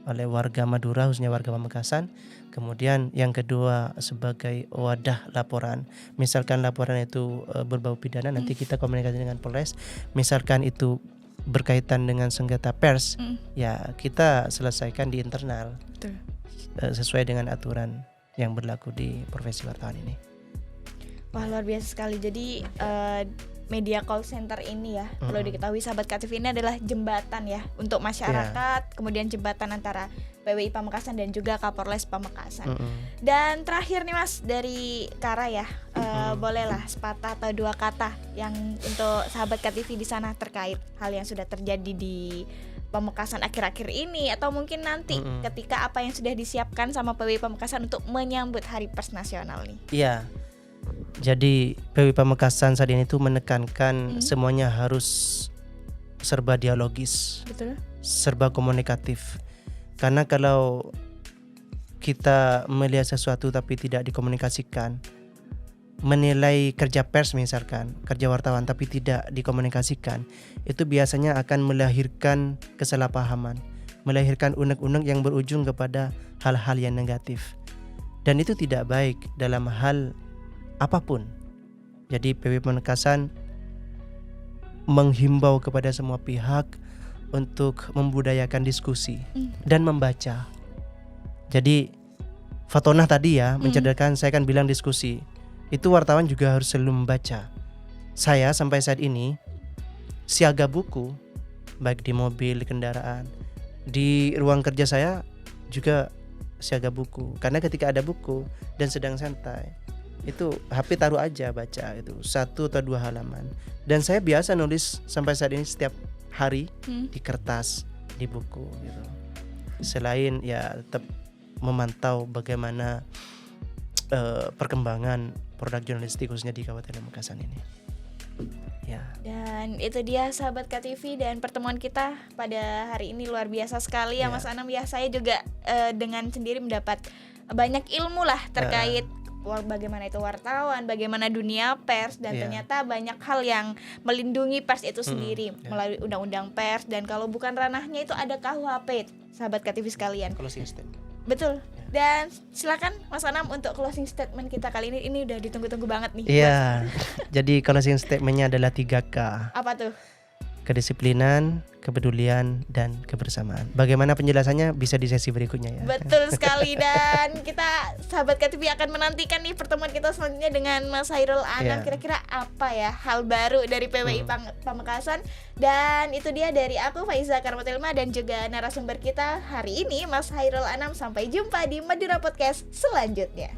oleh warga Madura, khususnya warga Pamekasan. Kemudian yang kedua, sebagai wadah laporan. Misalkan laporan itu berbau pidana, nanti kita komunikasi dengan Polres. Misalkan itu berkaitan dengan sengketa pers, ya kita selesaikan di internal. Betul. Sesuai dengan aturan yang berlaku di profesi wartawan ini. Wah, luar biasa sekali. Jadi Media Call Center ini ya, perlu diketahui sahabat KTV, ini adalah jembatan ya untuk masyarakat, kemudian jembatan antara PWI Pamekasan dan juga Kapolres Pamekasan. Dan terakhir nih Mas, dari Kara ya, bolehlah sepatah atau dua kata yang untuk sahabat KTV di sana terkait hal yang sudah terjadi di Pamekasan akhir-akhir ini, atau mungkin nanti ketika apa yang sudah disiapkan sama PWI Pamekasan untuk menyambut Hari Pers Nasional nih. Iya. Jadi PWI Pamekasan saat ini tuh menekankan semuanya harus serba dialogis. Betul. Serba komunikatif. Karena kalau kita melihat sesuatu tapi tidak dikomunikasikan, menilai kerja pers misalkan, kerja wartawan tapi tidak dikomunikasikan, itu biasanya akan melahirkan kesalahpahaman, melahirkan unek-unek yang berujung kepada hal-hal yang negatif. Dan itu tidak baik dalam hal apapun. Jadi PWI Pamekasan menghimbau kepada semua pihak untuk membudayakan diskusi dan membaca. Jadi Fatonah tadi ya mencadangkan, saya kan bilang diskusi. Itu wartawan juga harus selalu membaca. Saya sampai saat ini siaga buku, baik di mobil, di kendaraan, di ruang kerja saya juga siaga buku. Karena ketika ada buku dan sedang santai, itu HP taruh aja, baca itu 1 atau 2 halaman. Dan saya biasa nulis sampai saat ini setiap hari di kertas, di buku gitu. Selain ya tetap memantau bagaimana perkembangan produk jurnalistik khususnya di Kabupaten Pamekasan ini. Ya. Dan itu dia sahabat KTV, dan pertemuan kita pada hari ini luar biasa sekali ya Mas Anam ya. Saya juga dengan sendiri mendapat banyak ilmu lah terkait bagaimana itu wartawan, bagaimana dunia pers, dan ternyata banyak hal yang melindungi pers itu sendiri melalui undang-undang pers, dan kalau bukan ranahnya itu ada KUHP, sahabat KTV sekalian. Closing statement. Betul. Dan silakan Mas Anam untuk closing statement kita kali ini udah ditunggu-tunggu banget nih. Iya. Jadi closing statementnya adalah 3K. Apa tuh? kedisiplinan, kepedulian, dan kebersamaan. Bagaimana penjelasannya bisa di sesi berikutnya ya. Betul sekali, dan kita sahabat KTV akan menantikan nih pertemuan kita selanjutnya dengan Mas Hairul Anam. Iya. Kira-kira apa ya hal baru dari PWI Pamekasan. Dan itu dia dari aku Faiza Karmatilma dan juga narasumber kita hari ini Mas Hairul Anam. Sampai jumpa di Madura Podcast selanjutnya.